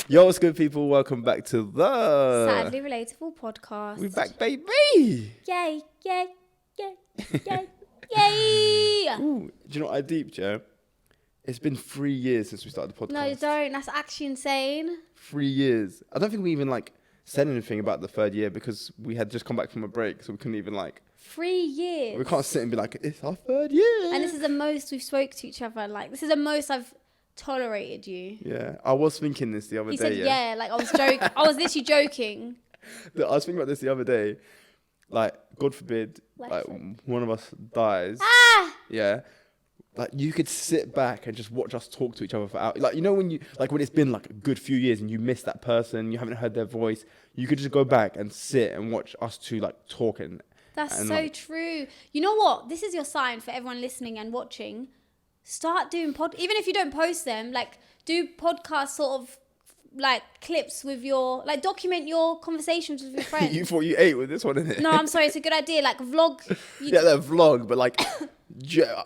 Yo, what's good, people? Welcome back to the Sadly Relatable podcast. We're back, baby. Yay, yay, yay, yay, yay. Ooh, do you know what I deeped, yeah? It's been 3 years since we started the podcast. No, don't. That's actually insane. 3 years. I don't think we even said anything about the third year because we had just come back from a break, so we couldn't even 3 years. We can't sit and be like, it's our third year. And this is the most we've spoke to each other. This is the most I've tolerated you. Yeah, I was thinking this the other He day. said, yeah, I was joking. I was literally joking. I was thinking about this the other day. God forbid, one of us dies. Yeah. You could sit back and just watch us talk to each other for hours. When you, when it's been a good few years and you miss that person, you haven't heard their voice, you could just go back and sit and watch us two talk and That's so true. You know what? This is your sign for everyone listening and watching. Start doing even if you don't post them, do podcast sort of clips with your, document your conversations with your friends. You thought you ate with this one, innit? No, I'm sorry. It's a good idea. Vlog. Yeah, that vlog, but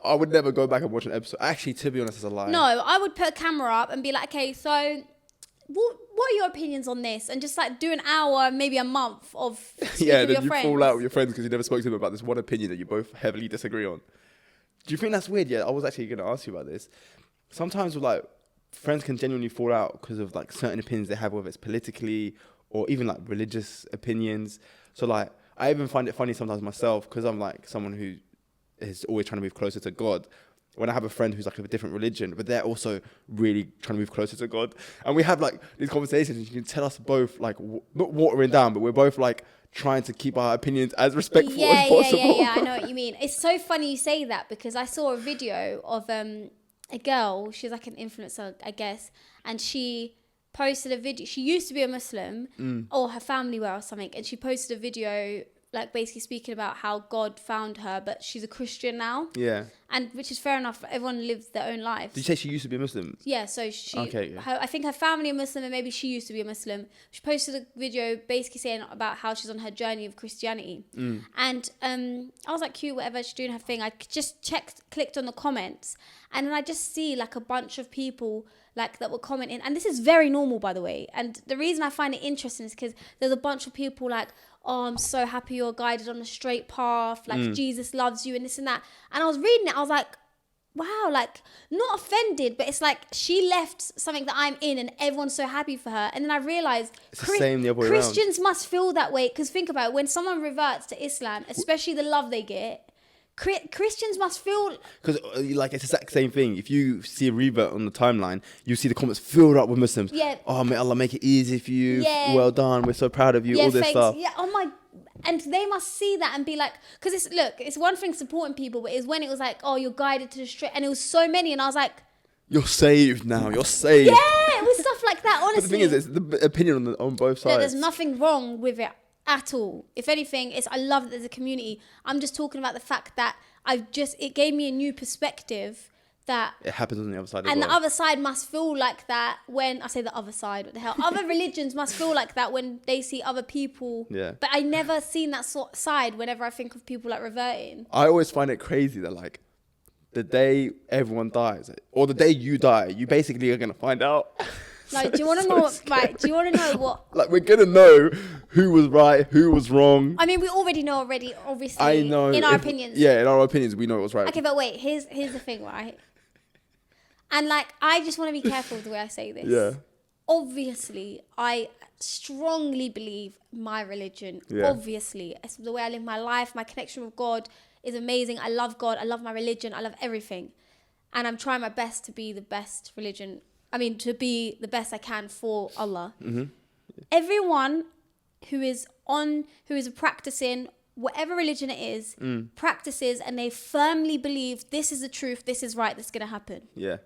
I would never go back and watch an episode. Actually, to be honest, it's a lie. No, I would put a camera up and be like, okay, so what are your opinions on this? And just do an hour, maybe a month of speaking yeah, with then your you friends. fall out with your friends because you never spoke to them about this one opinion that you both heavily disagree on. Do you think that's weird? Yeah, I was actually going to ask you about this. Sometimes with friends can genuinely fall out because of certain opinions they have, whether it's politically or even religious opinions. So I even find it funny sometimes myself because I'm someone who is always trying to move closer to God. When I have a friend who's of a different religion, but they're also really trying to move closer to God, and we have these conversations, and you can tell us both not watering down, but we're both trying to keep our opinions as respectful as possible. Yeah, I know what you mean. It's so funny you say that because I saw a video of a girl. She's an influencer, I guess, and she posted a video. She used to be a Muslim, or her family were or something, and she posted a video basically speaking about how God found her, but she's a Christian now. Yeah. And which is fair enough. Everyone lives their own life. Did you say she used to be a Muslim? Yeah, so she, okay, yeah. I think her family are Muslim and maybe she used to be a Muslim. She posted a video basically saying about how she's on her journey of Christianity. And I was cute, whatever, she's doing her thing. I just clicked on the comments, and then I just see a bunch of people that were commenting. And this is very normal, by the way. And the reason I find it interesting is because there's a bunch of people oh, I'm so happy you're guided on the straight path. Jesus loves you and this and that. And I was reading it. I was wow, not offended, but it's she left something that I'm in and everyone's so happy for her. And then I realized it's the same the other way around. Christians must feel that way. Because think about it, when someone reverts to Islam, especially the love they get, Christians must feel... Because it's the exact same thing. If you see a revert on the timeline, you see the comments filled up with Muslims. Yeah. Oh, may Allah make it easy for you. Yeah. Well done. We're so proud of you. Yeah, all this stuff. Yeah, oh my... And they must see that and be because it's one thing supporting people, but it's when it was oh, you're guided to the straight, and it was so many, and I was you're saved now. You're saved. Yeah, it was stuff like that. Honestly, but the thing is, it's the opinion on both sides. No, there's nothing wrong with it at all. If anything, I love that there's a community. I'm just talking about the fact that it gave me a new perspective. That it happens on the other side and as well. The other side must feel like that when I say the other side, what the hell, other religions must feel like that when they see other people. Yeah, but I never seen that side whenever I think of people reverting. I always find it crazy that the day everyone dies or the day you die, you basically are going to find out. Do you want to know what, right, do you want to know what we're going to know who was right, who was wrong. I mean, we already know obviously. I know in our opinions. Yeah, in our opinions we know what was right. Okay, but wait, here's the thing, right? And I just want to be careful with the way I say this. Yeah. Obviously, I strongly believe my religion. Yeah. Obviously, it's the way I live my life. My connection with God is amazing. I love God. I love my religion. I love everything. And I'm trying my best to be the best religion. I mean, to be the best I can for Allah. Mm-hmm. Everyone who is practicing whatever religion it is, practices, and they firmly believe this is the truth, this is right, this is going to happen. Yeah.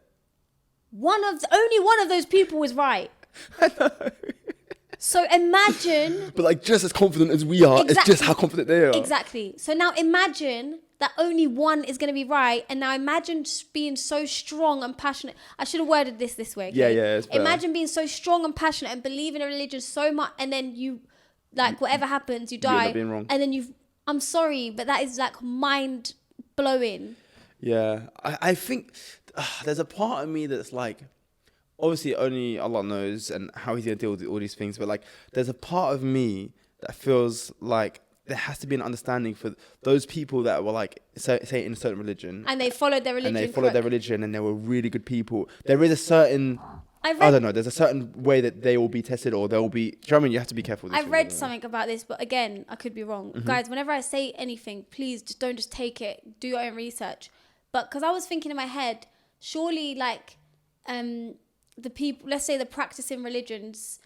Only one of those people is right. I know. So imagine... But just as confident as we are, It's just how confident they are. Exactly. So now imagine that only one is going to be right. And now imagine just being so strong and passionate. I should have worded this way. Okay? Yeah. Imagine being so strong and passionate and believing in a religion so much. And then you, whatever happens, you die. end up being wrong. And then I'm sorry, but that is mind blowing. Yeah. I think there's a part of me that's obviously only Allah knows and how he's going to deal with all these things. But like, there's a part of me that feels like there has to be an understanding for those people that were like, say in a certain religion. And they followed their religion. And they were really good people. There is a certain, I don't know, there's a certain way that they will be tested or they'll be, do you know what I mean? You have to be careful with this. I read something about this, but again, I could be wrong. Mm-hmm. Guys, whenever I say anything, please don't just take it, do your own research. But because I was thinking in my head, surely like the people, let's say the practicing religions,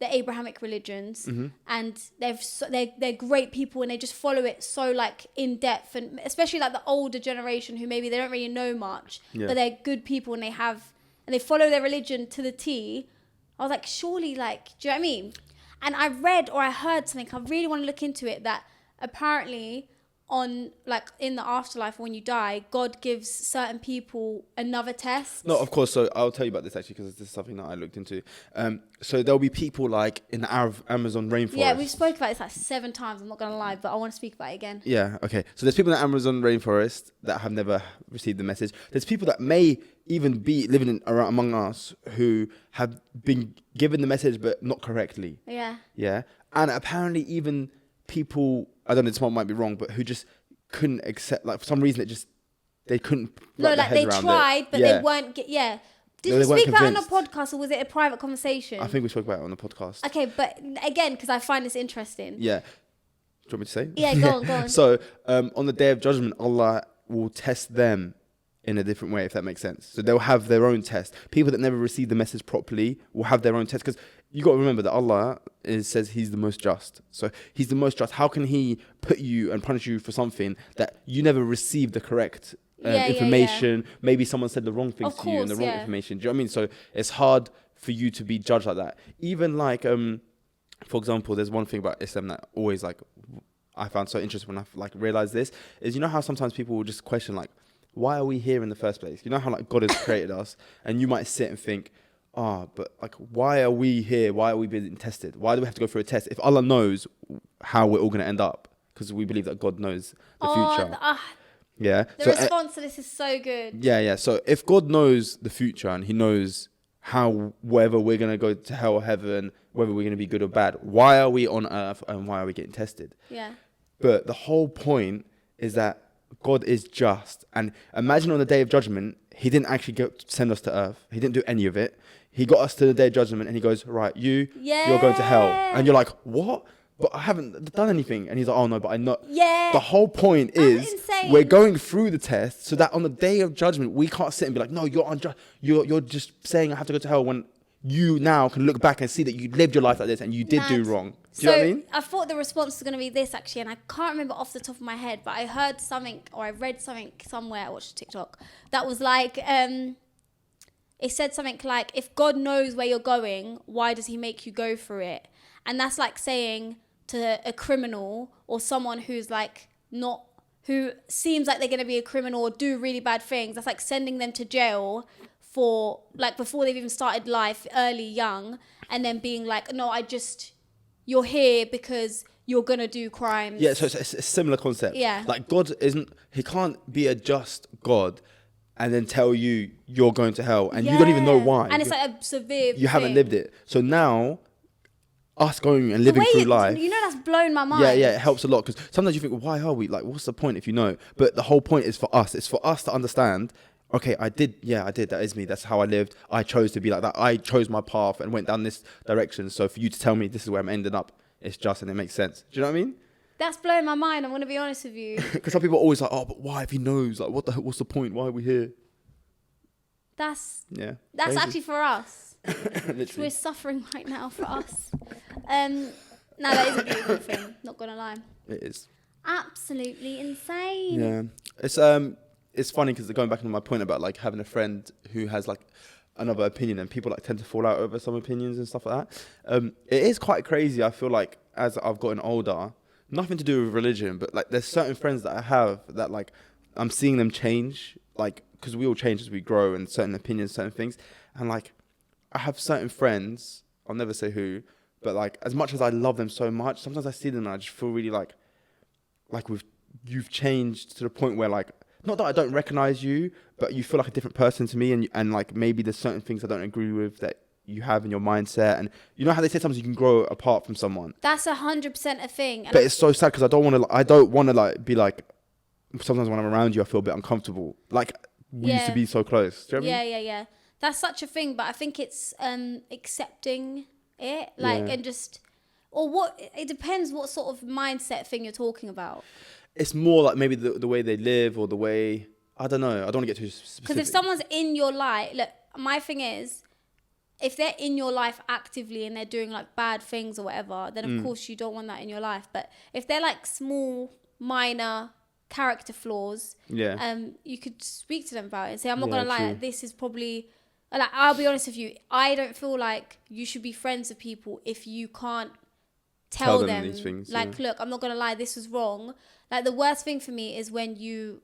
the Abrahamic religions, and they're great people and they just follow it so like in depth, and especially like the older generation who maybe they don't really know much, but they're good people and they follow their religion to the T. I was like, surely, like, do you know what I mean? And I read or I heard something, I really want to look into it, that apparently on like in the afterlife when you die, God gives certain people another test. No, of course. So I'll tell you about this actually because this is something that I looked into. So there'll be people like in the Amazon rainforest. Yeah, we've spoke about this like 7 times. I'm not gonna lie, but I want to speak about it again. Yeah. Okay. So there's people in the Amazon rainforest that have never received the message. There's people that may even be living around among us who have been given the message but not correctly. Yeah. Yeah. And apparently even people, I don't know, this one might be wrong, but who just couldn't accept, like for some reason they couldn't. No, like they tried, but they weren't. Did we speak about it on a podcast or was it a private conversation? I think we spoke about it on the podcast. Okay, but again, because I find this interesting. Yeah. Do you want me to say? Yeah, go on. So on the Day of Judgment, Allah will test them in a different way, if that makes sense. So they'll have their own test. People that never received the message properly will have their own test, because you got to remember that Allah says he's the most just. So he's the most just. How can he put you and punish you for something that you never received the correct information? Maybe someone said the wrong things to you and the wrong information. Do you know what I mean? So it's hard for you to be judged like that. Even like, for example, there's one thing about Islam that always like I found so interesting when I like realized this is, you know how sometimes people will just question like, why are we here in the first place? You know how like God has created us, and you might sit and think, but like, why are we here? Why are we being tested? Why do we have to go through a test if Allah knows how we're all going to end up? Because we believe that God knows the future. Yeah. The response to this is so good. Yeah. So if God knows the future and he knows how, whether we're going to go to hell or heaven, whether we're going to be good or bad, why are we on earth and why are we getting tested? Yeah. But the whole point is that God is just. And imagine on the Day of Judgment, he didn't actually send us to earth. He didn't do any of it. He got us to the Day of Judgment and he goes, right, you're going to hell. And you're like, what? But I haven't done anything. And he's like, oh no, but I know. Yeah. The whole point is we're going through the test so that on the Day of Judgment, we can't sit and be like, no, you're unjust. You're just saying I have to go to hell, when you now can look back and see that you lived your life like this and you did do wrong. Do you know what I mean? I thought the response was going to be this actually, and I can't remember off the top of my head, but I heard something or I read something somewhere, I watched TikTok, that was like, it said something like, if God knows where you're going, why does he make you go through it? And that's like saying to a criminal or someone who's like who seems like they're going to be a criminal or do really bad things, that's like sending them to jail for like before they've even started life, early, young, and then being like, no, you're here because you're gonna do crimes. Yeah, so it's a similar concept. Yeah. Like God he can't be a just God and then tell you you're going to hell and you don't even know why. And it's like a severe You haven't lived it. So now, us going and living through life. You know, that's blown my mind. Yeah, it helps a lot, because sometimes you think, well, why are we? Like, what's the point if you know? But the whole point is for us. It's for us to understand, okay, I did. That is me. That's how I lived. I chose to be like that. I chose my path and went down this direction. So for you to tell me this is where I'm ending up, it's just, and it makes sense. Do you know what I mean? That's blowing my mind. I'm going to be honest with you. Because some people are always like, oh, but why if he knows? Like, what's the point? Why are we here? That's crazy. actually for us. Literally. We're suffering right now for us. No, that is a beautiful thing. Not going to lie. It is. Absolutely insane. Yeah. It's funny because going back to my point about like having a friend who has like another opinion, and people like tend to fall out over some opinions and stuff like that. It is quite crazy. I feel like as I've gotten older, nothing to do with religion, but like there's certain friends that I have that like I'm seeing them change, like because we all change as we grow, and certain opinions, certain things. And like I have certain friends, I'll never say who, but like as much as I love them so much, sometimes I see them and I just feel really like you've changed to the point where like not that I don't recognize you, but you feel like a different person to me, and like maybe there's certain things I don't agree with that you have in your mindset, and you know how they say sometimes you can grow apart from someone. That's 100% a thing. But it's so sad because I don't want to like be like. Sometimes when I'm around you, I feel a bit uncomfortable. Like we used to be so close. Do you know what I mean? Yeah. That's such a thing, but I think it's accepting it, like, and just, or what. It depends what sort of mindset thing you're talking about. It's more like maybe the way they live or the way, I don't know. I don't want to get too specific. Because if someone's in your life, look, my thing is, if they're in your life actively and they're doing like bad things or whatever, then of course you don't want that in your life. But if they're like small, minor character flaws, you could speak to them about it and say, I'm not gonna lie, like, this is probably, like, I'll be honest with you, I don't feel like you should be friends with people if you can't tell them these things, like, look, I'm not gonna lie, this was wrong. Like, the worst thing for me is when you,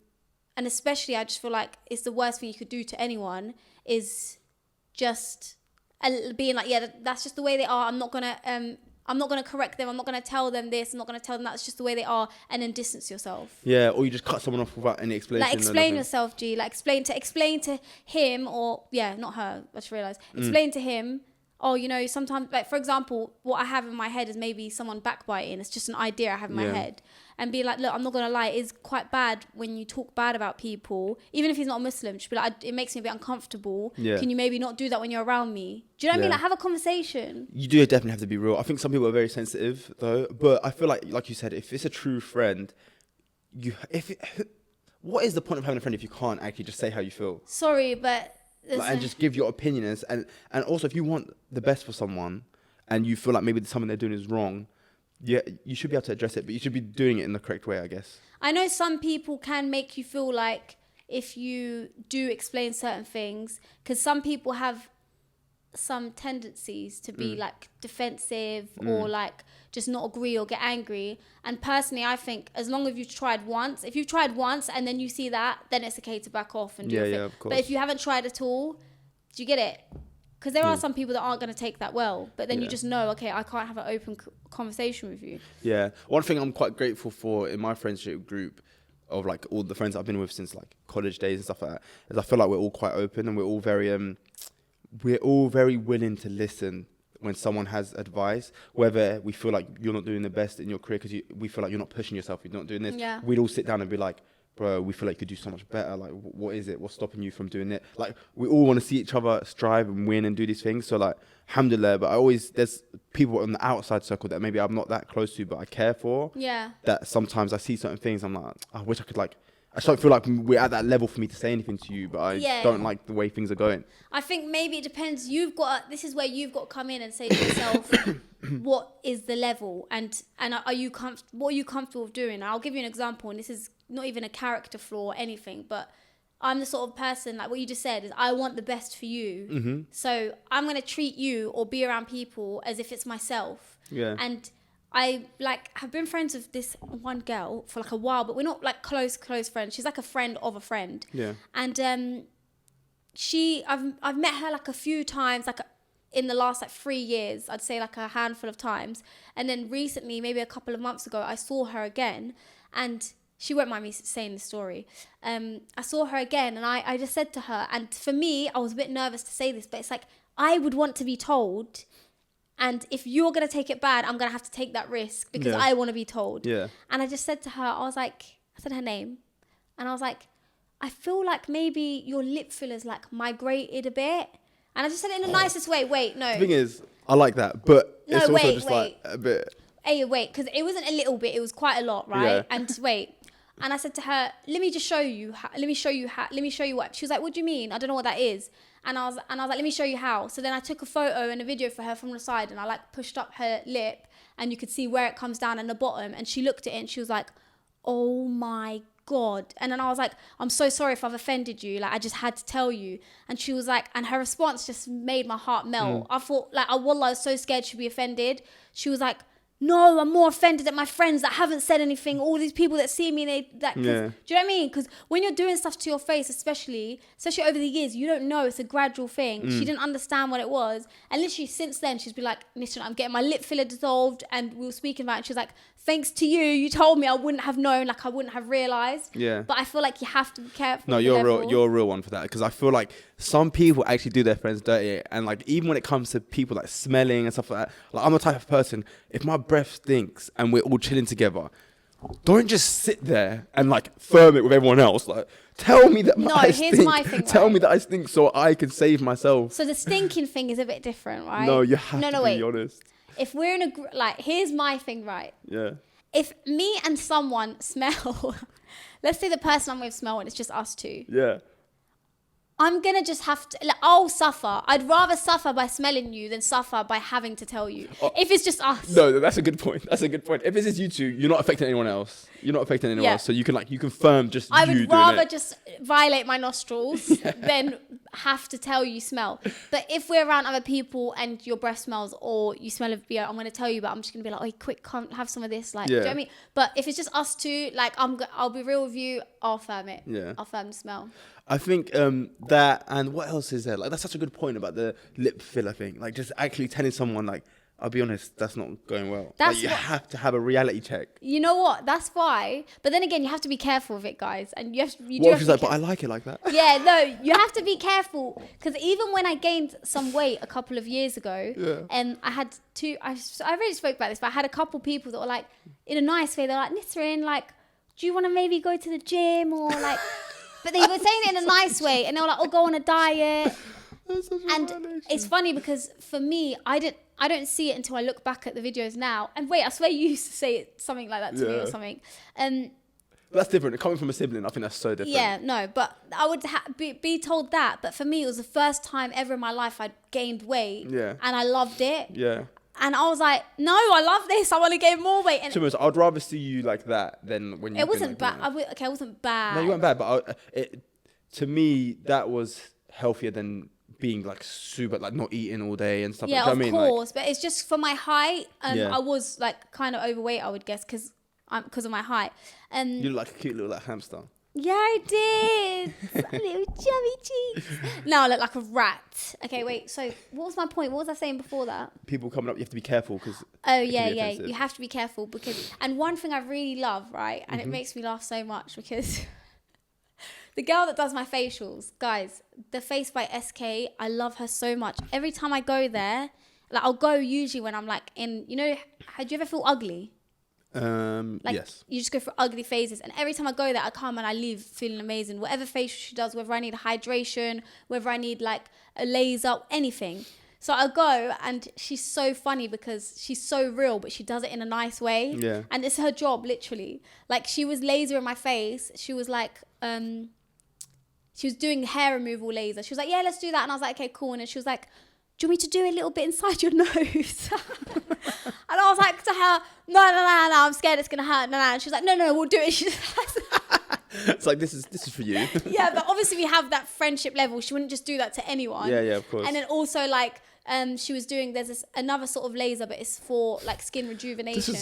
and especially I just feel like it's the worst thing you could do to anyone, is just being like, yeah, that's just the way they are, I'm not gonna correct them, I'm not going to tell them this, I'm not going to tell them that's just the way they are, and then distance yourself. Yeah, or you just cut someone off without any explanation. Like, explain yourself, G. Like, explain to him, or, not her, I just realised. Explain to him, you know, sometimes, like, for example, what I have in my head is maybe someone backbiting. It's just an idea I have in my head. And be like, look, I'm not going to lie, it is quite bad when you talk bad about people. Even if he's not a Muslim, just be like, it makes me a bit uncomfortable. Yeah. Can you maybe not do that when you're around me? Do you know what I mean? Like, have a conversation. You do definitely have to be real. I think some people are very sensitive, though. But I feel like you said, if it's a true friend, what is the point of having a friend if you can't actually just say how you feel? Sorry, but... and just give your opinions. And also, if you want the best for someone and you feel like maybe something they're doing is wrong, yeah, you should be able to address it, but you should be doing it in the correct way, I guess. I know some people can make you feel like if you do explain certain things, because some people have some tendencies to be like defensive or like just not agree or get angry. And personally, I think as long as you've tried once, if you've tried once and then you see that, then it's okay to back off and do your thing. Of course. But if you haven't tried at all, do you get it? Because there are some people that aren't going to take that well, but then you just know, okay, I can't have an open conversation with you. Yeah. One thing I'm quite grateful for in my friendship group of like all the friends I've been with since like college days and stuff like that is I feel like we're all quite open and we're all very willing to listen when someone has advice, whether we feel like you're not doing the best in your career because we feel like you're not pushing yourself, you're not doing this. Yeah. We'd all sit down and be like, bro, we feel like you could do so much better. Like, what is it? What's stopping you from doing it? Like, we all want to see each other strive and win and do these things. So, like, alhamdulillah, but there's people on the outside circle that maybe I'm not that close to, but I care for. Yeah. That sometimes I see certain things, I'm like, I wish I could, like, I just don't feel like we're at that level for me to say anything to you, but I don't like the way things are going. I think maybe it depends. This is where you've got to come in and say to yourself, what is the level? And are you what are you comfortable with doing? I'll give you an example, and this is not even a character flaw or anything, but I'm the sort of person, like what you just said, is I want the best for you. Mm-hmm. So I'm going to treat you or be around people as if it's myself. Yeah. And I have been friends with this one girl for like a while, but we're not like close friends. She's like a friend of a friend. Yeah. And I've met her like a few times, like in the last like 3 years, I'd say like a handful of times. And then recently, maybe a couple of months ago, I saw her again, and she won't mind me saying the story. I saw her again, and I just said to her, and for me, I was a bit nervous to say this, but it's like I would want to be told. And if you're going to take it bad, I'm going to have to take that risk because I want to be told. Yeah. And I just said to her, I said her name. And I was like, I feel like maybe your lip filler's like migrated a bit. And I just said it in the nicest way. Wait, no. The thing is, I like that. But no, it's also just like a bit. Hey, wait, because it wasn't a little bit. It was quite a lot, right? Yeah. And wait. And I said to her, let me just show you. Let me show you what. She was like, what do you mean? I don't know what that is. And I was like, let me show you how. So then I took a photo and a video for her from the side, and I like pushed up her lip, and you could see where it comes down in the bottom. And she looked at it and she was like, oh my God. And then I was like, I'm so sorry if I've offended you. Like, I just had to tell you. And she was like, and her response just made my heart melt. I thought, like, wallah, I was so scared she'd be offended. She was like, no, I'm more offended at my friends that haven't said anything. All these people that see me, do you know what I mean? Because when you're doing stuff to your face, especially over the years, you don't know. It's a gradual thing. She didn't understand what it was. And literally since then, she's been like, Nisrin, I'm getting my lip filler dissolved. And we were speaking about it. And she's like, thanks to you, you told me, I wouldn't have known, like I wouldn't have realised. Yeah. But I feel like you have to be careful. No, you're a real one for that. Because I feel like some people actually do their friends dirty. And like, even when it comes to people like smelling and stuff like that, like I'm the type of person, if my breath stinks and we're all chilling together, don't just sit there and like firm it with everyone else. Like, tell me that I stink. Here's my thing. Tell me that I stink so I can save myself. So the stinking thing is a bit different, right? No, you have to be honest. If we're in here's my thing, right? Yeah. If me and someone smell, let's say the person I'm with smell and it's just us two. Yeah. I'm going to just have to, I'll suffer. I'd rather suffer by smelling you than suffer by having to tell you. If it's just us. No, that's a good point. If it's just you two, you're not affecting anyone else. So you can confirm just I you would doing rather it. just violate my nostrils than have to tell you smell. But if we're around other people and your breath smells or you smell of beer, I'm going to tell you, but I'm just going to be like, oh, quick, come have some of this. Like, do you know what I mean? But if it's just us two, like, I'll be real with you. I'll firm it. Yeah. I'll firm the smell. I think that, and what else is there? Like, that's such a good point about the lip filler thing. Like, just actually telling someone, like, I'll be honest, that's not going well. Like, you have to have a reality check. You know what? That's why. But then again, you have to be careful with it, guys. And you do what if have she's to like, but I like it like that? Yeah, no, you have to be careful. Because even when I gained some weight a couple of years ago, and I had I already spoke about this, but I had a couple people that were like, in a nice way, they're like, Nisrin, like, do you want to maybe go to the gym or like... But they were saying it in a nice way, and they were like, "Oh, go on a diet." And it's funny because for me, I don't see it until I look back at the videos now. And wait, I swear you used to say something like that to me or something. That's different. Coming from a sibling, I think that's so different. Yeah, no, but I would be told that. But for me, it was the first time ever in my life I'd gained weight. Yeah. And I loved it. Yeah. And I was like, no, I love this. I want to gain more weight. And to be honest, I'd rather see you like that than when you. It wasn't bad. I wasn't bad. No, you weren't bad. But to me, that was healthier than being like super, like not eating all day and stuff. Yeah, like, of you know course. But it's just for my height. I was like kind of overweight, I would guess, because of my height. You look like a cute little like hamster. Yeah, I did. Little chubby cheeks. Now I look like a rat. Okay, wait. So what was my point? What was I saying before that? People coming up, you have to be careful because. Oh yeah. You have to be careful because. And one thing I really love, right, and it makes me laugh so much because the girl that does my facials, guys, the Face by SK, I love her so much. Every time I go there, like I'll go usually when I'm like in, you know, do you ever feel ugly? Yes. You just go through ugly phases, and every time I go there, I come and I leave feeling amazing. Whatever facial she does, whether I need hydration, whether I need like a laser, anything. So I go, and she's so funny because she's so real, but she does it in a nice way. Yeah. And it's her job, literally. Like she was lasering my face. She was like, she was doing hair removal laser. She was like, yeah, let's do that. And I was like, okay, cool. And then she was like, do you want me to do a little bit inside your nose? And I was like to her, no, I'm scared it's going to hurt. No. And she was like, no, we'll do it. It's like, this is for you. Yeah, but obviously we have that friendship level. She wouldn't just do that to anyone. Yeah, of course. And then also like, she was doing, there's another sort of laser, but it's for like skin rejuvenation.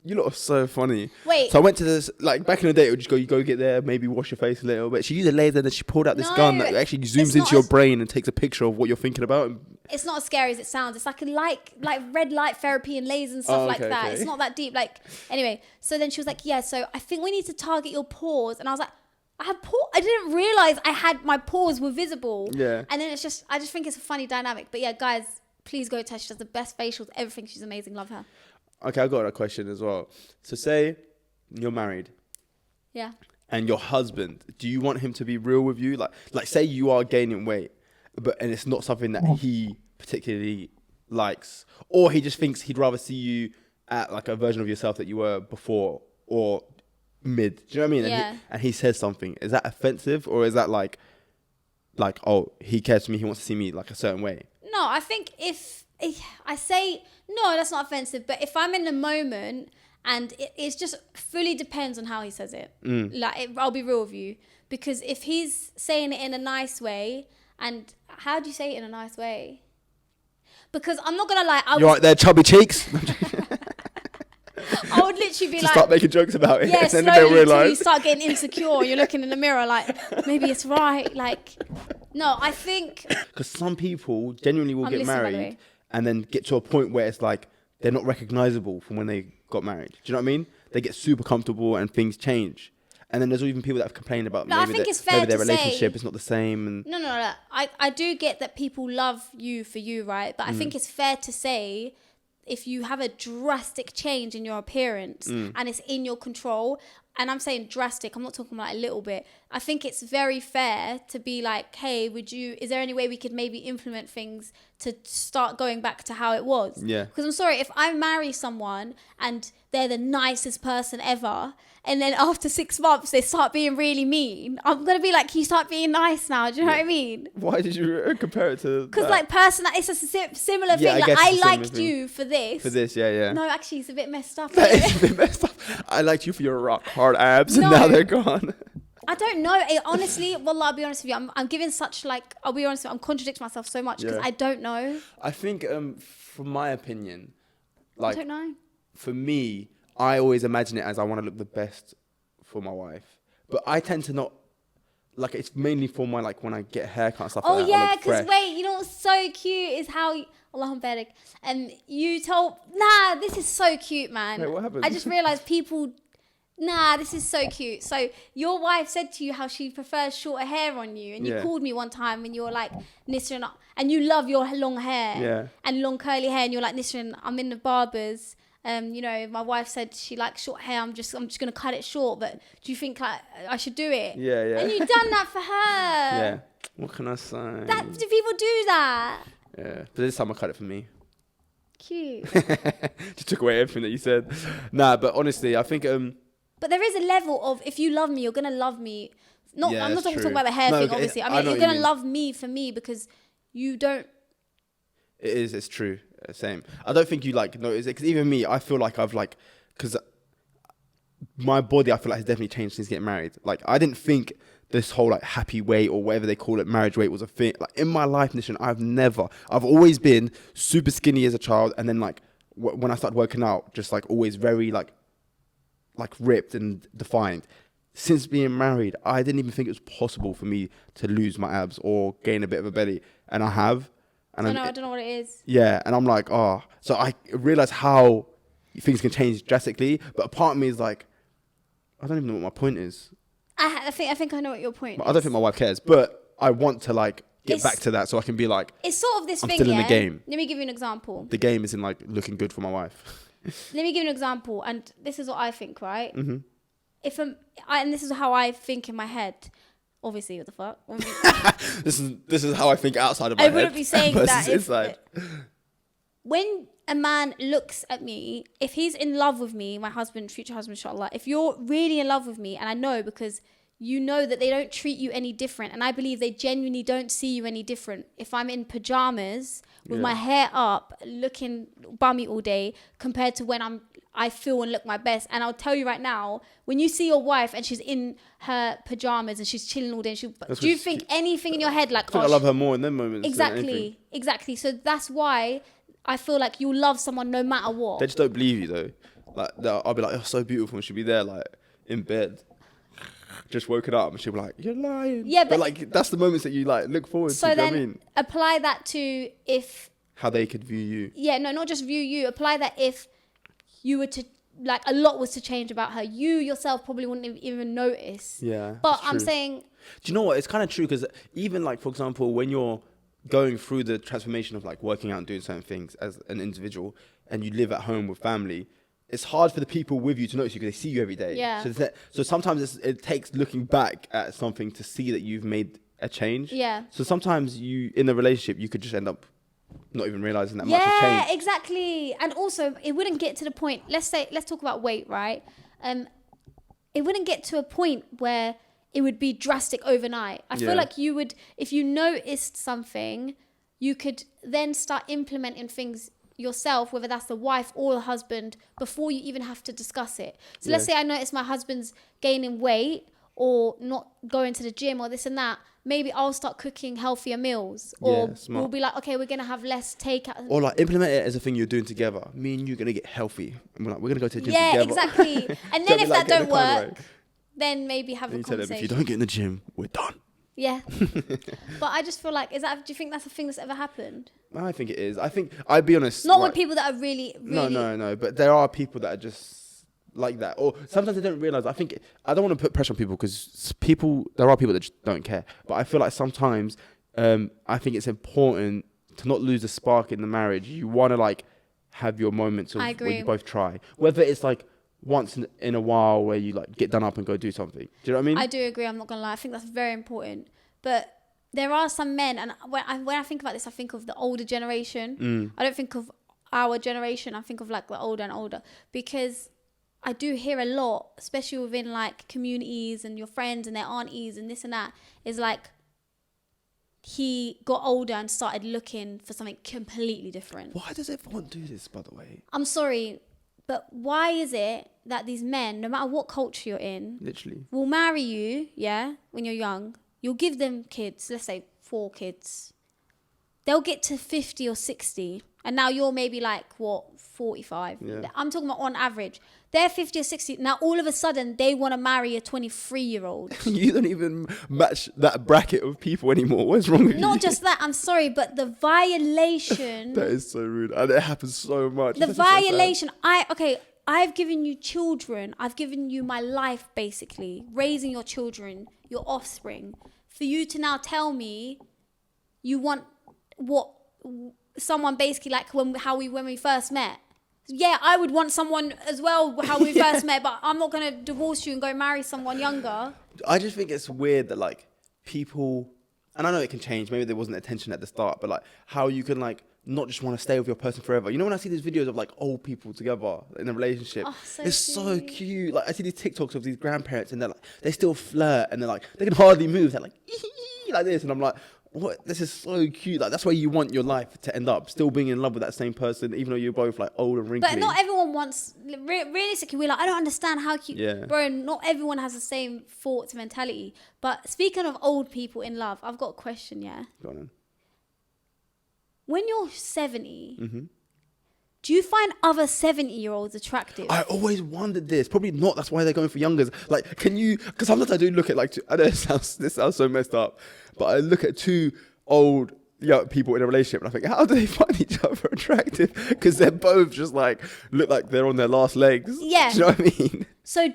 You lot are so funny. Wait. So I went to this, like back in the day, it would just go, you go get there, maybe wash your face a little bit. She used a laser and then she pulled out this gun that actually zooms into your brain and takes a picture of what you're thinking about. It's not as scary as it sounds. It's like like red light therapy and lasers and stuff like that. Okay. It's not that deep. Like, anyway, so then she was like, yeah, so I think we need to target your pores. And I was like, I have pores? I didn't realize my pores were visible. Yeah. And then I just think it's a funny dynamic. But yeah, guys, please go test. She does the best facials, everything. She's amazing. Love her. Okay, I got a question as well. So say you're married. Yeah. And your husband, do you want him to be real with you? Like say you are gaining weight, and it's not something that he particularly likes, or he just thinks he'd rather see you at like a version of yourself that you were before or mid. Do you know what I mean? Yeah. And he says something. Is that offensive, or is that like oh, he cares for me, he wants to see me like a certain way? No, I think if I say, no, that's not offensive. But if I'm in the moment and it's just fully depends on how he says it. I'll be real with you. Because if he's saying it in a nice way, and how do you say it in a nice way? Because I'm not going to lie. You're right there, chubby cheeks. would literally be to like, start making jokes about it. yeah, And then they'll slowly till you realise. start getting insecure. You're looking in the mirror like, maybe it's right. Like, no, I think Because some people genuinely will I'm get listening, by the married way. and then get to a point where it's like they're not recognizable from when they got married. Do you know what I mean? They get super comfortable and things change. And then there's even people that have complained about No, I maybe, think that, it's fair maybe their to say- relationship is not the same. And No. I do get that people love you for you, right? But I think it's fair to say if you have a drastic change in your appearance and it's in your control, and I'm saying drastic, I'm not talking about a little bit. I think it's very fair to be like, hey, is there any way we could maybe implement things to start going back to how it was? Yeah. Because I'm sorry, if I marry someone and they're the nicest person ever, and then after 6 months they start being really mean, I'm going to be like, can you start being nice now? Do you know what I mean? why did you compare it to Because that? like it's a similar Yeah, thing. I Like guess I it's a similar liked thing. you for this. For this, yeah. No, actually, it's a bit messed up. That is a bit messed up. I liked you for your rock hard abs, and No. now they're gone. I don't know. Honestly, well, I'll be honest with you. I'm giving such like. I'll be honest with you. I'm contradicting myself so much because Yeah. I don't know. I think, from my opinion, I like don't know. for me, I always imagine it as I want to look the best for my wife, but I tend to not. Like it's mainly for my like when I get a haircut and stuff Oh like that. I yeah, look because fresh. wait, you know what's so cute is how. Allahum barik. And you told. Nah, this is so cute, man. Wait, what happened? I just realized people. Nah, this is so cute. So your wife said to you how she prefers shorter hair on you, and you Yeah. called me one time and you were like, Nisrin, and you love your long hair Yeah. and long curly hair, and you're like, Nisrin, I'm in the barbers. You know, my wife said she likes short hair. I'm just gonna cut it short. But do you think like I should do it? Yeah. And you've done that for her. Yeah. What can I say? Do people do that? Yeah. But this time I cut it for me. Cute. Just took away everything that you said. Nah, but honestly, I think But there is a level of if you love me, you're gonna love me. Not, Yeah, I'm not it's talking true. about the hair No, thing, okay, obviously. I I mean, know you're what you gonna mean. love me for me because you don't. it's true. Same. I don't think you like notice it because even me, I feel like I've like because my body, I feel like has definitely changed since getting married. Like I didn't think this whole like happy weight or whatever they call it, marriage weight was a thing. Like in my life, Nishan, I've always been super skinny as a child, and then like when I started working out, just like always very like ripped and defined. Since being married, I didn't even think it was possible for me to lose my abs or gain a bit of a belly, and I have. And I don't know what it is. yeah, and I'm like, oh. So I realize how things can change drastically, but a part of me is like, I don't even know what my point is. I think I know what your point I is. don't think my wife cares, but I want to like get It's- back to that so I can be like, It's sort of this I'm thing, still in the yeah? game. Let me give you an example. the game is in like looking good for my wife. Let me give you an example, and this is what I think, right? Mm-hmm. And this is how I think in my head. Obviously, what the fuck? This is how I think outside of my I head. wouldn't be saying versus that if inside. when a man looks at me, if he's in love with me, my husband, future husband, inshallah, if you're really in love with me, and I know because you know that they don't treat you any different, and I believe they genuinely don't see you any different. If I'm in pajamas with my hair up, looking bummy all day, compared to when I feel and look my best. And I'll tell you right now, when you see your wife and she's in her pajamas and she's chilling all day, do you think anything in your head like, I think I love her more in them moments. than anything. Exactly. So that's why I feel like you'll love someone no matter what. They just don't believe you though. Like I'll be like, "You're so beautiful," and she'll be there like in bed, just woken up, and she'll be like, "You're lying." Yeah, but like that's the moments that you like look forward to. so You know then what I mean? apply that to if, How they could view you. yeah, no, not just view you. Apply that if you were to, like, a lot was to change about her. You yourself probably wouldn't even notice. Yeah. But that's I'm true. saying, Do you know what? It's kind of true because even like, for example, when you're going through the transformation of like working out and doing certain things as an individual and you live at home with family, it's hard for the people with you to notice you because they see you every day. Yeah. So sometimes it takes looking back at something to see that you've made a change. yeah. So sometimes you, in a relationship, you could just end up not even realizing that much has Yeah, changed. exactly. And also, it wouldn't get to the point. Let's talk about weight, right? It wouldn't get to a point where it would be drastic overnight. I Yeah. feel like you would, if you noticed something, you could then start implementing things yourself, whether that's the wife or the husband, before you even have to discuss it. So let's say I notice my husband's gaining weight or not going to the gym or this and that. maybe I'll start cooking healthier meals, or smart. we'll be like, okay, we're gonna have less takeout. Or like implement it as a thing you're doing together. Me and you are gonna get healthy, and we're gonna go to the gym Yeah, together. exactly. And then if that don't work, then maybe have and a you tell them, conversation. if you don't get in the gym, we're done. Yeah. But I just feel like, do you think that's a thing that's ever happened? I think it is. I think, I'd be honest. Not with people that are really. No. But there are people that are just like that. Or sometimes they don't realise. I don't want to put pressure on people because there are people that just don't care. But I feel like sometimes I think it's important to not lose the spark in the marriage. You want to like have your moments of where you both try. Whether it's like once in a while where you like get done up and go do something. Do you know what I mean? I do agree. I'm not gonna lie. I think that's very important. But there are some men, and when I think about this, I think of the older generation. I don't think of our generation. I think of like the older and older, because I do hear a lot, especially within like communities and your friends and their aunties and this and that, is like he got older and started looking for something completely different. Why does everyone do this, by the way? I'm sorry, but why is it that these men, no matter what culture you're in, literally will marry you, when you're young, you'll give them kids, let's say 4 kids. They'll get to 50 or 60, and now you're maybe like, 45? Yeah. I'm talking about on average. They're 50 or 60. Now, all of a sudden, they want to marry a 23-year-old. You don't even match that bracket of people anymore. What's wrong with you? Not just that, I'm sorry, but the violation... That is so rude. And it happens so much. The violation... I've given you children. I've given you my life, basically. Raising your children, your offspring. For you to now tell me you want what someone basically like when we first met. Yeah, I would want someone as well how we first met, but I'm not going to divorce you and go marry someone younger. I just think it's weird that like people, and I know it can change, maybe there wasn't attention at the start, but like how you can like not just want to stay with your person forever. You know when I see these videos of like old people together in a relationship, it's so cute. Like I see these TikToks of these grandparents and they still flirt and they can hardly move. They're like, like this. And I'm like, what? This is so cute. Like that's where you want your life to end up, still being in love with that same person, even though you're both like old and wrinkly. But not everyone wants, realistically, we're like, I don't understand how cute. Yeah. Bro, not everyone has the same thoughts, mentality. But speaking of old people in love, I've got a question, Go on then. When you're 70, do you find other 70-year-olds attractive? I always wondered this. Probably not. That's why they're going for youngers. Like, can you... Because sometimes I do look at like... I know this sounds so messed up, but I look at 2 old young people in a relationship and I think, how do they find each other attractive? Because they're both just like... Look like they're on their last legs. Yeah. Do you know what I mean? So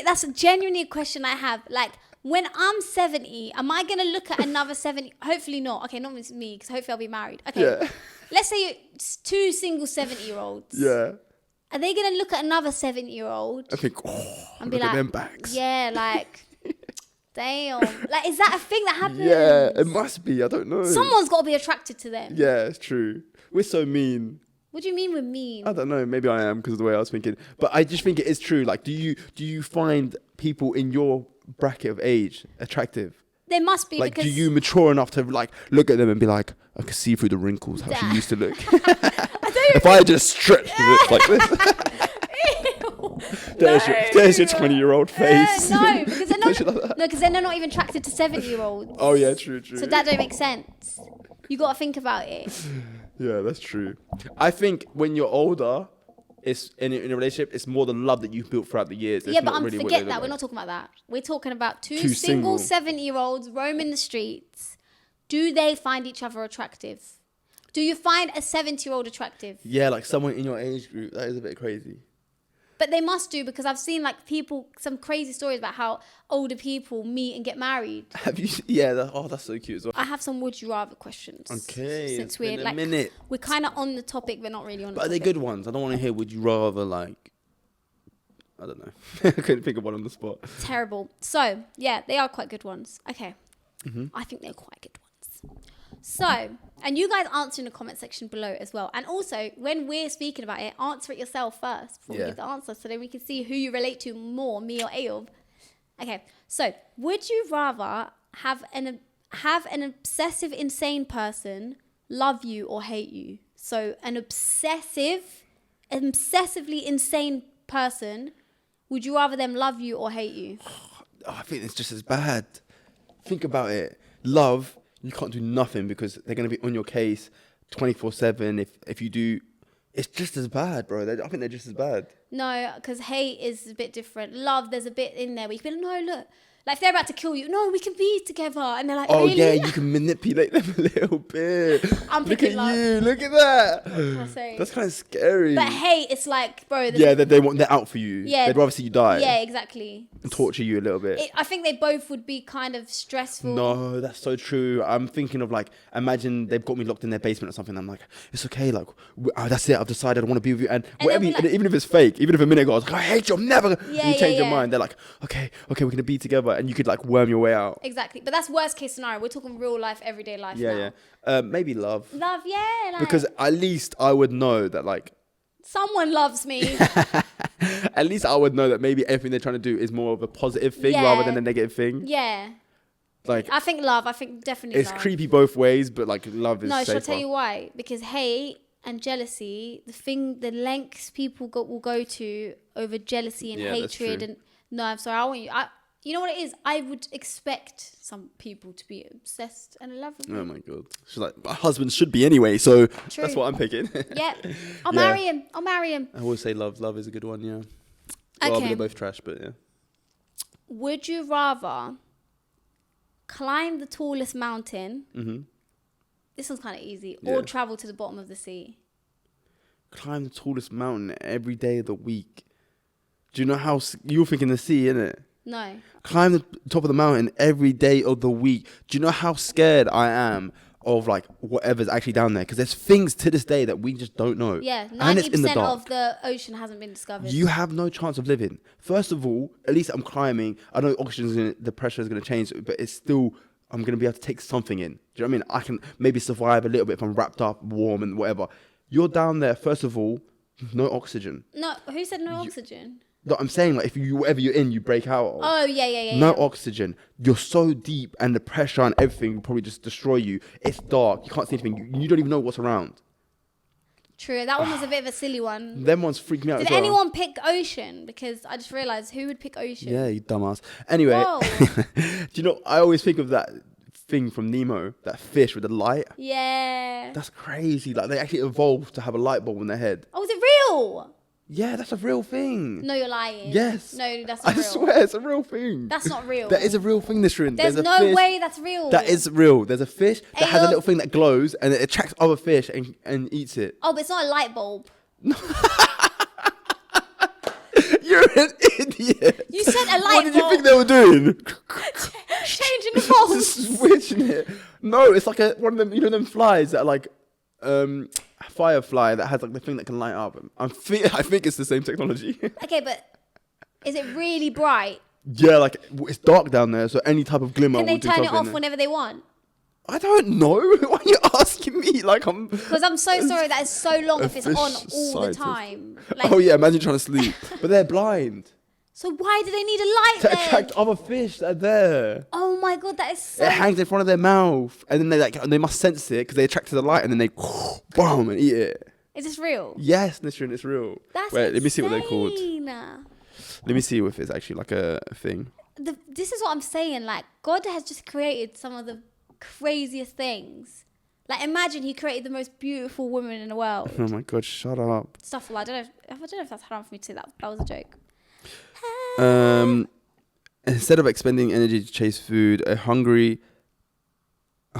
that's genuinely a question I have. Like... When I'm 70, am I going to look at another 70? Hopefully not. Okay, not me, because hopefully I'll be married. Okay. Yeah. Let's say you're 2 single 70-year-olds. Yeah. Are they going to look at another 70-year-old? I think, and be look at them backs. Yeah, like, damn. Like, is that a thing that happens? Yeah, it must be. I don't know. Someone's got to be attracted to them. Yeah, it's true. We're so mean. What do you mean we're mean? I don't know. Maybe I am because of the way I was thinking. But I just think it is true. Like, do you find people in your bracket of age attractive? There must be. Like, because do you mature enough to like look at them and be like, I can see through the wrinkles how she used to look. If I just stretched it like this. There's your 20-year-old face. No, because they're not. No, because then they're not even attracted to 70-year-olds. Oh yeah, true. So that don't make sense. You got to think about it. Yeah, that's true. I think when you're older, it's in a relationship, it's more the love that you've built throughout the years. Yeah, but forget that. We're not talking about that. We're talking about two single 70-year-olds roaming the streets. Do they find each other attractive? Do you find a 70-year-old attractive? Yeah, like someone in your age group. That is a bit crazy. But they must do, because I've seen like some crazy stories about how older people meet and get married. Have you? Yeah. That's so cute as well. I have some would you rather questions. Okay. Since we're like, we're kind of on the topic, but not really on the topic. But are they good ones? I don't want to hear would you rather, like, I don't know. I couldn't think of one on the spot. Terrible. So, yeah, they are quite good ones. Okay. I think they're quite good ones. So, and you guys answer in the comment section below as well. And also, when we're speaking about it, answer it yourself first before we give the answer, so then we can see who you relate to more, me or Ayob. Okay, so would you rather have an obsessive, insane person love you or hate you? So an obsessively insane person, would you rather them love you or hate you? I think it's just as bad. Think about it. Love, you can't do nothing because they're going to be on your case 24/7. If you do, it's just as bad, bro. I think they're just as bad. No, because hate is a bit different. Love, there's a bit in there where you can be like, no, look. Like, if they're about to kill you, no, we can be together. And they're like, Oh, really? yeah, you can manipulate them a little bit. I'm Look picking at love. you. Look at that. What can I say? That's kind of scary. But hate, it's like, bro. Yeah, they're out for you. Yeah. They'd rather see you die. Yeah, exactly. And torture you a little bit. I think they both would be kind of stressful. No, that's so true. I'm thinking of like, imagine they've got me locked in their basement or something. I'm like, it's okay. Like, that's it. I've decided I want to be with you. And whatever, they'll be like, even if it's fake, even if a minute goes, I hate you. I'm never. Yeah, and you change your yeah. mind. They're like, okay, we're gonna be together, and you could like worm your way out. Exactly. But that's worst case scenario. We're talking real life, everyday life now. Yeah. Maybe love. Love, yeah. Like, Because at least I would know that like. someone loves me. At least I would know that maybe everything they're trying to do is more of a positive thing Yeah. rather than a negative thing. Yeah. Like, I think love. I think definitely it's love. creepy both ways, but like love is No, safer. shall I tell you why? Because hate and jealousy, the lengths people will go to over jealousy and Yeah, that's hatred. true. And no, I'm sorry. I want you. You know what it is? I would expect some people to be obsessed and in love with me. Oh my god. She's like, my husband should be anyway, so True. that's what I'm picking. Yeah. I'll Yeah. marry him. I'll marry him. I always say love. Love is a good one, yeah. Well, Okay. they're both trash, but yeah. Would you rather climb the tallest mountain? Mm-hmm. This one's kind of easy. Yeah. Or travel to the bottom of the sea? Climb the tallest mountain every day of the week. Do you know how you're thinking the sea, innit? No. Climb the top of the mountain every day of the week. Do you know how scared I am of like whatever's actually down there? Because there's things to this day that we just don't know. Yeah, And it's in the 90% dark. of the ocean hasn't been discovered. You have no chance of living. First of all, at least I'm climbing. I know the pressure is going to change, but it's still, I'm going to be able to take something in. Do you know what I mean? I can maybe survive a little bit if I'm wrapped up, warm and whatever. You're down there, first of all, no oxygen. No, who said no oxygen? No, I'm saying like whatever you're in, you break out of. Oh, yeah. No oxygen. You're so deep and the pressure and everything will probably just destroy you. It's dark. You can't see anything. You don't even know what's around. True, that one was a bit of a silly one. Them ones freak me out Did as well. anyone pick ocean? Because I just realised who would pick ocean. Yeah, you dumbass. Anyway, Whoa. do you know, I always think of that thing from Nemo, that fish with the light. Yeah. That's crazy. Like, they actually evolved to have a light bulb on their head. Oh, is it real? Yeah, that's a real thing. No, you're lying. Yes. No, that's not I real. swear, it's a real thing. That's not real. That is a real thing, Nisrins. There's a no fish. way that's real. That is real. There's a fish that Hey, has a look. little thing that glows and it attracts other fish and eats it. Oh, but it's not a light bulb. You're an idiot. You said a light What did you bulb. think they were doing? Changing the bulb. Switching it. No, it's like one of them, you know, them flies that are like firefly that has like the thing that can light up. I think it's the same technology. Okay, but is it really bright? Yeah, like it's dark down there, so any type of glimmer Can they will do turn it something off there. whenever they want? I don't know. Why are you asking me? Like I'm. Because I'm so sorry that it's so long if it's fish on all the scientist. time. Like, Oh yeah, imagine trying to sleep, but they're blind so why do they need a light to then? attract other fish that are there. Oh my god, that is so. It hangs in front of their mouth, and then they must sense it because they attract to the light, and then they boom and eat it. Is this real? Yes, Nisrin, it's real. That's Wait, let me see what they're called. insane. Let me see if it's actually like a thing. This is what I'm saying. Like, God has just created some of the craziest things. Like, imagine He created the most beautiful woman in the world. Oh my god, shut up. Stuff like, I don't know if that's haram for me to say that. That was a joke. Instead of expending energy to chase food, I don't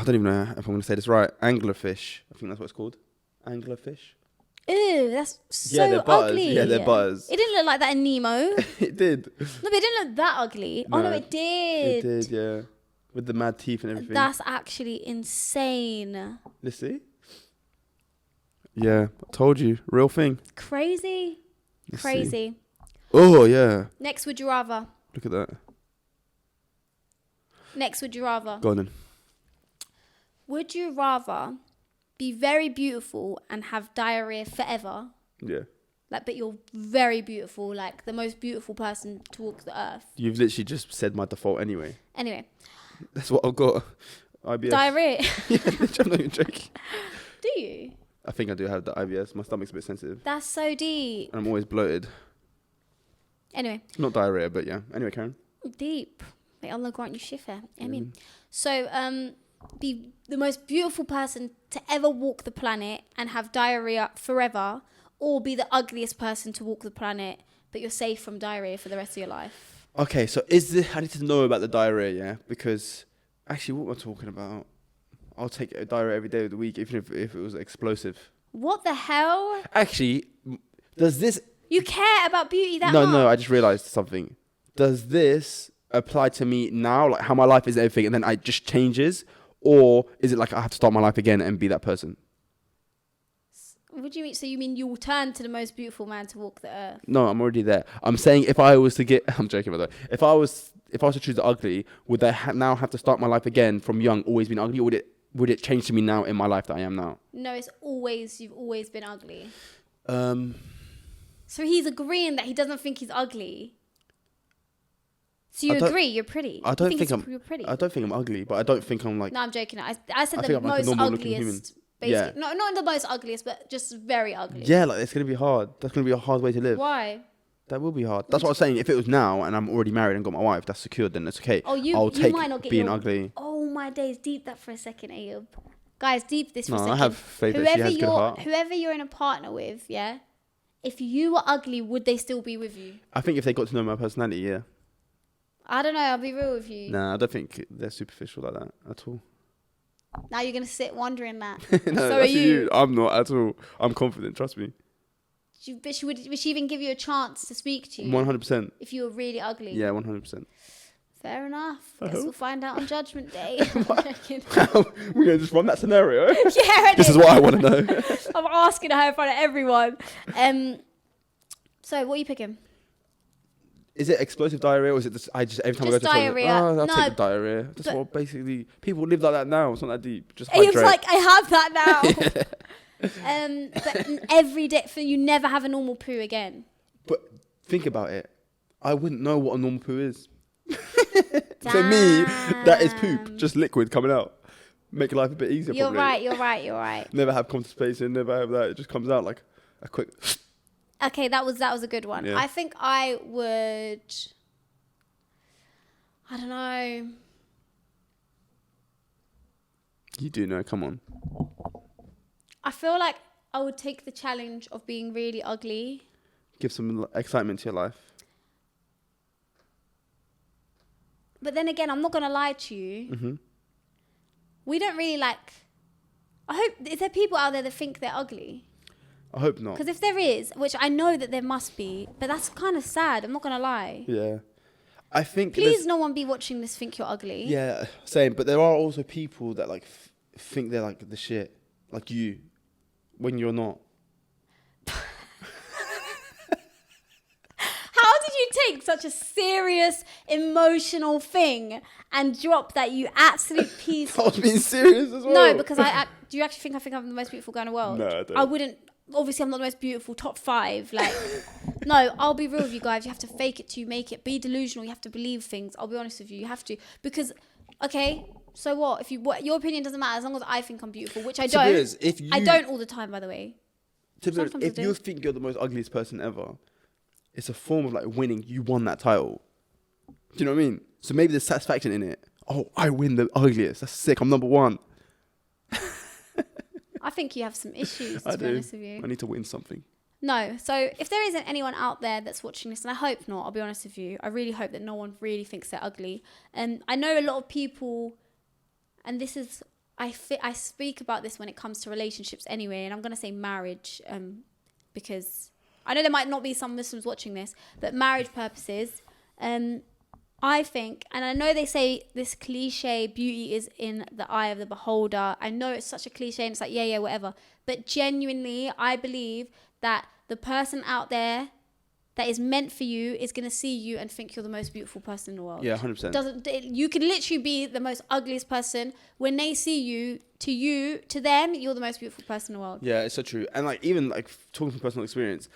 even know if I'm going to say this right, anglerfish. I think that's what it's called. Anglerfish. Ew, that's so Yeah, they're butters. ugly. Yeah, they're butters. It didn't look like that in Nemo. It did. No, but it didn't look that ugly. Oh, no, it It did. did, yeah. With the mad teeth and everything. That's actually insane. Let's see. Yeah, I told you. Real thing. Crazy. Let's see. Crazy. Oh, yeah. Next, would you rather? Look at that. Next, would you rather? Go on then. Would you rather be very beautiful and have diarrhea forever? Yeah. Like, but you're very beautiful, like the most beautiful person to walk the earth. You've literally just said my default anyway. Anyway, That's what I've got. IBS. diarrhea. Yeah, I'm not even joking. Do you? I think I do have the IBS. My stomach's a bit sensitive. That's so deep. And I'm always bloated. Anyway, Not diarrhea, but yeah. Anyway, Karen. deep. May Allah grant you shifa. Amen. So, be the most beautiful person to ever walk the planet and have diarrhea forever, or be the ugliest person to walk the planet, but you're safe from diarrhea for the rest of your life. Okay, so I need to know about the diarrhea, yeah? Because actually, what am I talking about? I'll take a diarrhea every day of the week, even if it was explosive. What the hell? Actually, does this... You care about beauty that much? No, I just realised something. Does this apply to me now? Like how my life is everything and then it just changes? Or is it like I have to start my life again and be that person? What do you mean? So you mean you will turn to the most beautiful man to walk the earth? No, I'm already there. I'm saying if I was to get... I'm joking by the way. If I was to choose the ugly, would I now have to start my life again from young, always been ugly? Or would it change to me now in my life that I am now? No, you've always been ugly. So he's agreeing that he doesn't think he's ugly. So you agree you're pretty? I don't think you're pretty. I don't think I'm ugly, but I don't think I'm like... No, I'm joking. I said I the think I'm like a most normal-looking human. ugliest. Basically. Yeah. Not the most ugliest, but just very ugly. Yeah, like it's going to be hard. That's going to be a hard way to live. Why? That will be hard. That's what I was saying. If it was now and I'm already married and got my wife, that's secured, then it's okay. Oh, I'll you might not get being ugly. Oh my days, deep that for a second, Ayub. Guys, deep this for a second. I have faith that she has a good heart. Whoever you're in a partner with, yeah, if you were ugly, would they still be with you? I think if they got to know my personality, yeah. I don't know. I'll be real with you. Nah, I don't think they're superficial like that at all. Now you're going to sit wondering that. No, so that's are you. I'm not at all. I'm confident, trust me. But would she even give you a chance to speak to you? 100%. If you were really ugly? Yeah, 100%. Fair enough. Guess we'll find out on Judgment Day. We're going to just run that scenario? Yeah, this is what I want to know. I'm asking her in front of everyone. So what are you picking? Is it explosive diarrhea or is it just every time I go to diarrhea. I'll take the diarrhea. That's what basically people live like that now. It's not that deep. Just hydrate. He was like, I have that now. But every day, so you never have a normal poo again. But think about it. I wouldn't know what a normal poo is. To me, that is poop, just liquid coming out. Make life a bit easier. You're probably. right. Never have constipation. Never have that. It just comes out like a quick. Okay, that was a good one. Yeah. I think I would. I don't know. You do know. Come on. I feel like I would take the challenge of being really ugly. Give some excitement to your life. But then again, I'm not gonna lie to you. Mm-hmm. We don't really like. Is there people out there that think they're ugly? I hope not. Because if there is, which I know that there must be, but that's kind of sad. I'm not gonna lie. Yeah, I think. Please, no one be watching this think you're ugly. Yeah, same. But there are also people that like think they're like the shit, like you, when you're not. How did you take such a serious, emotional thing and drop that, you absolute piece? I was being serious as well. No, because do you actually think I'm the most beautiful girl in the world? No, I don't. I wouldn't. Obviously, I'm not the most beautiful. Top 5, like. No, I'll be real with you guys. You have to fake it till you make it. Be delusional. You have to believe things. I'll be honest with you. You have to, because, okay. So what? Your opinion doesn't matter as long as I think I'm beautiful, which I don't. I don't all the time, by the way. If you think you're the most ugliest person ever, it's a form of like winning. You won that title. Do you know what I mean? So maybe there's satisfaction in it. Oh, I win the ugliest. That's sick. I'm number 1. I think you have some issues, to be honest with you. I need to win something. No. So if there isn't anyone out there that's watching this, and I hope not, I'll be honest with you, I really hope that no one really thinks they're ugly. And I know a lot of people, and this is, I speak about this when it comes to relationships anyway, and I'm going to say marriage, because I know there might not be some Muslims watching this, but marriage purposes, I think, and I know they say this cliche, beauty is in the eye of the beholder. I know it's such a cliche and it's like, yeah, whatever. But genuinely, I believe that the person out there that is meant for you is going to see you and think you're the most beautiful person in the world. Yeah, 100%. You could literally be the most ugliest person. When they see you, to them, you're the most beautiful person in the world. Yeah, it's so true. And like even like talking from personal experience,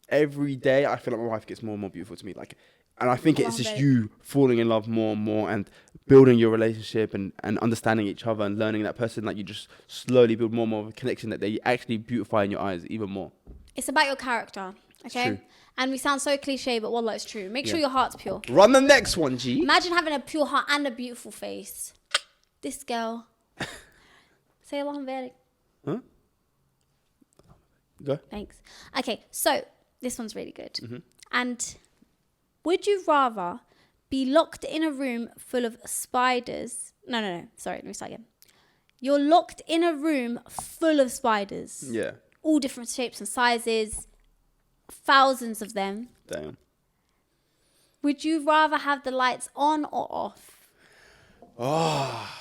every day I feel like my wife gets more and more beautiful to me. Like, and I think it's just you falling in love more and more and building your relationship and understanding each other and learning that person. Like you just slowly build more and more of a connection that they actually beautify in your eyes even more. It's about your character. Okay? true. And we sound so cliche, but wallah, it's true. Make sure Yeah. your heart's pure. Run the next one, G. Imagine having a pure heart and a beautiful face. This girl. Say Allahumma barik. Huh? Go. Thanks. Okay, so this one's really good. Mm-hmm. And would you rather be locked in a room full of spiders? No. Sorry, let me start again. You're locked in a room full of spiders. Yeah. All different shapes and sizes. Thousands of them. Damn. Would you rather have the lights on or off? Oh.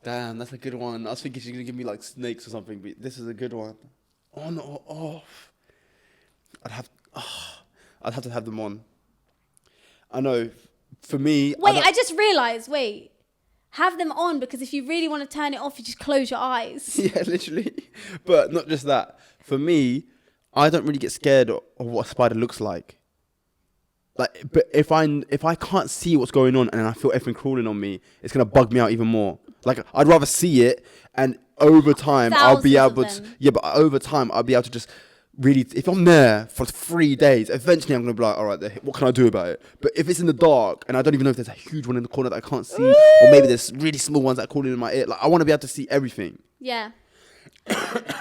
Damn, that's a good one. I was thinking she's going to give me like snakes or something, but this is a good one. On or off? I'd have to have them on. I know. For me... I just realised, have them on because if you really want to turn it off, you just close your eyes. Yeah, literally. But not just that. For me, I don't really get scared of what a spider looks like. Like, but if I can't see what's going on and I feel everything crawling on me, it's gonna bug me out even more. Like, I'd rather see it, and over time I'll be able to. Yeah, but over time I'll be able to just really. If I'm there for 3 days, eventually I'm gonna be like, all right, what can I do about it? But if it's in the dark and I don't even know if there's a huge one in the corner that I can't see, or maybe there's really small ones that are crawling in my ear, like I want to be able to see everything. Yeah.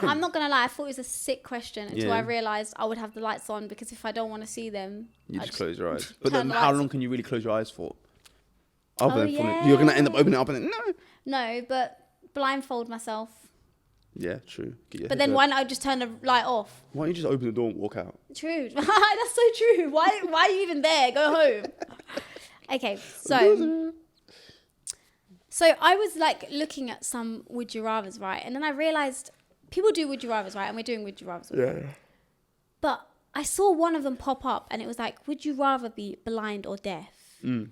I'm not gonna lie, I thought it was a sick question until Yeah. I realised I would have the lights on because if I don't want to see them, You I just close your eyes. But turn then the how lights- long can you really close your eyes for? yeah. You're going to end up opening it up and then, no. No, but blindfold myself. Yeah, true. But then why not I just turn the light off? Why don't you just open the door and walk out? True. That's so true. Why are you even there? Go home. Okay, so I was like looking at some would you rathers, right? And then I realised people do would you rathers, right? And we're doing would you rathers. Yeah. But I saw one of them pop up and it was like, would you rather be blind or deaf? Mm.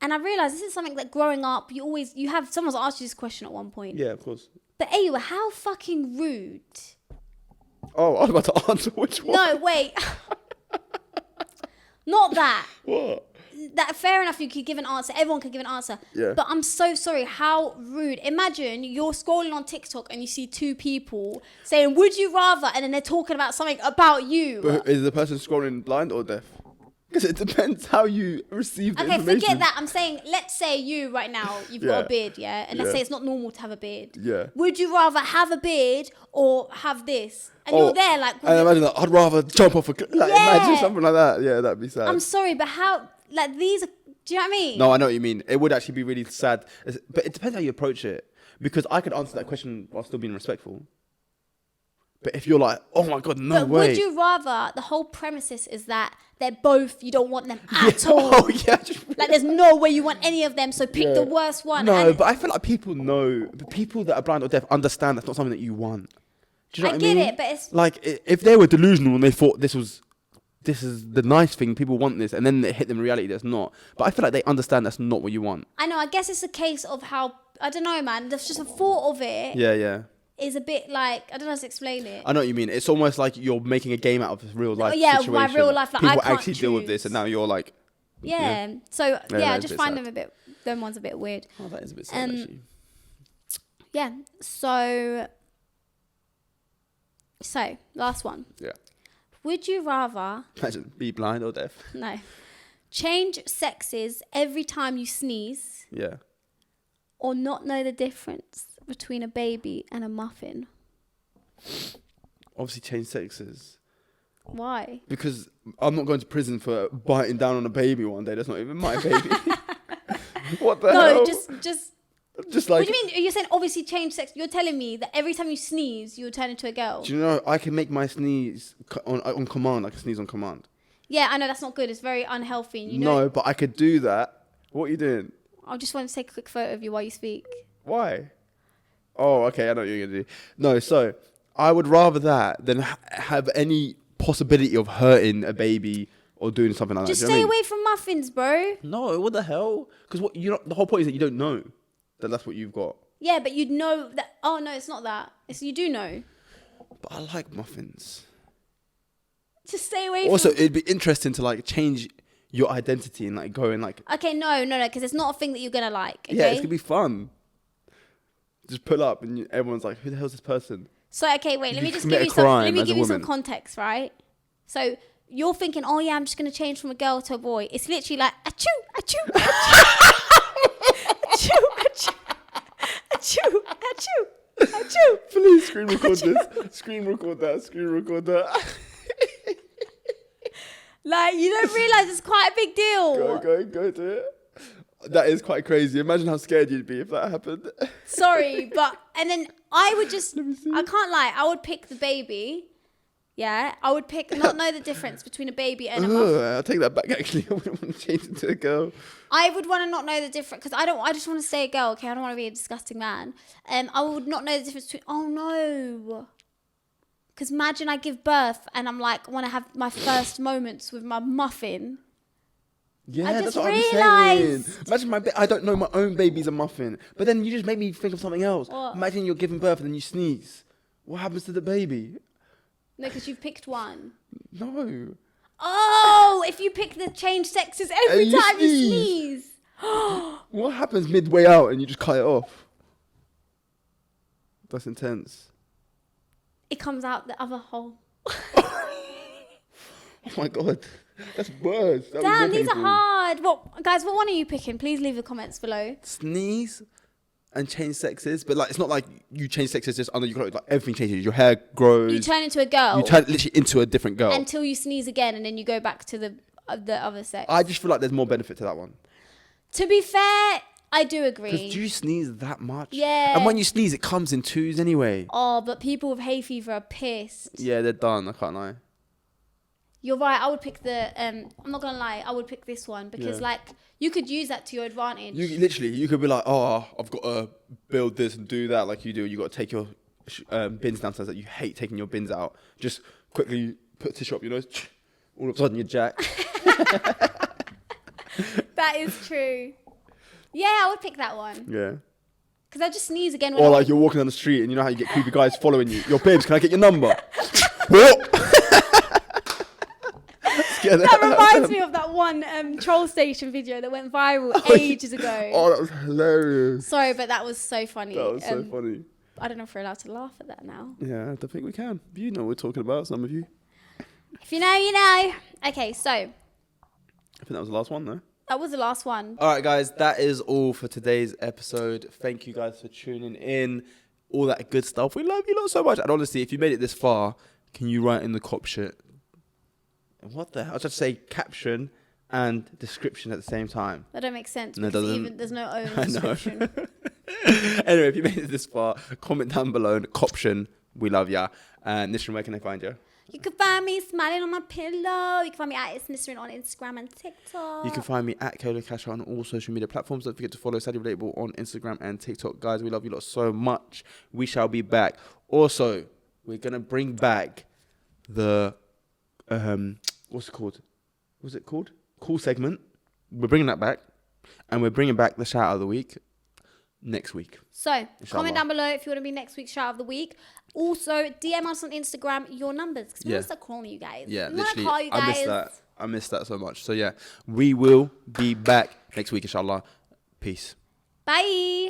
And I realised this is something that growing up, someone's asked you this question at one point. Yeah, of course. But anyway, how fucking rude. Oh, I was about to answer which one. No, wait. Not that. What? That fair enough, you could give an answer. Everyone could give an answer. Yeah. But I'm so sorry. How rude. Imagine you're scrolling on TikTok and you see two people saying, would you rather? And then they're talking about something about you. But is the person scrolling blind or deaf? Because it depends how you receive the information. Okay, forget that. I'm saying, let's say you right now, you've got a beard, yeah? And let's say it's not normal to have a beard. Yeah. Would you rather have a beard or have this? And you're there like... And imagine that. I'd rather jump off a cliff. Like, imagine something like that. Yeah, that'd be sad. I'm sorry, but how... Like, these are... Do you know what I mean? No, I know what you mean. It would actually be really sad. But it depends how you approach it. Because I could answer that question while still being respectful. But if you're like, oh my God, no way. Would you rather... The whole premises is that they're both... You don't want them at all. Oh, yeah. Like, there's no way you want any of them, so pick the worst one. No, but I feel like people know. The people that are blind or deaf understand that's not something that you want. Do you know what I mean? I get it, but it's... Like, if they were delusional and they thought this is the nice thing, people want this, and then it hit them in reality that's not. But I feel like they understand that's not what you want. I know, I guess it's a case of how... I don't know, man. There's just a thought of it. Yeah. Is a bit like... I don't know how to explain it. I know what you mean. It's almost like you're making a game out of this real life situation. My real life. Like, people I can't actually deal with this, and now you're like... Yeah. So, I just find sad. them ones a bit weird. Oh, that is a bit sad, actually. Yeah. So, last one. Yeah. Would you rather... Imagine, be blind or deaf. No. Change sexes every time you sneeze Yeah. or not know the difference between a baby and a muffin? Obviously change sexes. Why? Because I'm not going to prison for biting down on a baby one day. That's not even my baby. What the hell? No, just like... What do you mean? You're saying obviously change sex. You're telling me that every time you sneeze, you'll turn into a girl. Do you know, I can make my sneeze on command. I can sneeze on command. Yeah, I know that's not good. It's very unhealthy. And No, but I could do that. What are you doing? I just want to take a quick photo of you while you speak. Why? Oh, okay. I know what you're going to do. No, so I would rather that than have any possibility of hurting a baby or doing something like Just that. stay away from muffins, bro. No, what the hell? Because the whole point is that you don't know that that's what you've got. Yeah, but you'd know that. Oh no, it's not that. You do know. But I like muffins. Just stay away. Also, it'd be interesting to like change your identity and like go and like. Okay, no, because it's not a thing that you're gonna like. Okay? Yeah, it's gonna be fun. Just pull up and everyone's like, "Who the hell's this person?" So okay, wait. Let me just commit give a you some. crime Let me as a give you some woman. context, right? So you're thinking, oh yeah, I'm just going to change from a girl to a boy. It's literally like, achoo, achoo, achoo, achoo, achoo, achoo, achoo, achoo. Please screen record this. Screen record that. Screen record that. Like, you don't realise it's quite a big deal. Go to it. That is quite crazy. Imagine how scared you'd be if that happened. Sorry, and then I would just, I can't lie, I would pick the baby. Yeah, I would not know the difference between a baby and a muffin. I'll take that back, actually. I wouldn't want to change it to a girl. I would want to not know the difference, because I just want to stay a girl, okay? I don't want to be a disgusting man. I would not know the difference between, oh no. Because imagine I give birth and I'm like, want to have my first moments with my muffin. Yeah, that's what I'm saying. Imagine I don't know my own baby's a muffin. But then you just made me think of something else. What? Imagine you're giving birth and then you sneeze. What happens to the baby? No, because you've picked one. No. Oh, if you pick the change sexes every And you time you sneeze. sneeze. What happens midway out and you just cut it off? That's intense. It comes out the other hole. Oh my God. That's worse. That was Damn, more these are painful. hard. Guys, what one are you picking? Please leave the comments below. Sneeze and change sexes, but like it's not like you change sexes just under your clothes. Like everything changes. Your hair grows. You turn into a girl. You turn literally into a different girl. Until you sneeze again, and then you go back to the other sex. I just feel like there's more benefit to that one. To be fair, I do agree. Because do you sneeze that much? Yeah. And when you sneeze, it comes in twos anyway. Oh, but people with hay fever are pissed. Yeah, they're done. I can't lie. You're right. I would pick I'm not gonna lie. I would pick this one because like you could use that to your advantage. You could be like, oh, I've got to build this and do that, like you do. You got to take your bins downstairs that you hate taking your bins out. Just quickly put tissue up your nose. All of a sudden you're jacked. That is true. Yeah, I would pick that one. Yeah. Because I just sneeze again. Or like you're walking down the street and you know how you get creepy guys following you. Yo, babes, can I get your number? What? That reminds me of that one troll station video that went viral ages ago. Oh, that was hilarious. Sorry, but that was so funny. That was so funny. I don't know if we're allowed to laugh at that now. Yeah, I don't think we can. You know what we're talking about, some of you. If you know, you know. Okay, so. I think that was the last one, though. That was the last one. All right, guys, that is all for today's episode. Thank you guys for tuning in. All that good stuff. We love you lot so much. And honestly, if you made it this far, can you write in the cop shit? What the hell? I was just say caption and description at the same time. That don't make sense. No, it because doesn't. there's no O in description. Anyway, if you made it this far, comment down below in the caption. We love ya. And Nisrin, where can I find you? You can find me smiling on my pillow. You can find me at Nisrin on Instagram and TikTok. You can find me at Kalo, Kachar on all social media platforms. Don't forget to follow Sadly Relatable on Instagram and TikTok. Guys, we love you lot so much. We shall be back. Also, we're going to bring back the... what's it called? What's it called? Cool segment. We're bringing that back. And we're bringing back the shout out of the week next week. So, Inshallah. comment down below if you want to be next week's shout of the week. Also, DM us on Instagram your numbers because we want to start calling you guys. Yeah, we want to literally. call you guys. I miss that so much. So yeah, we will be back next week, inshallah. Peace. Bye.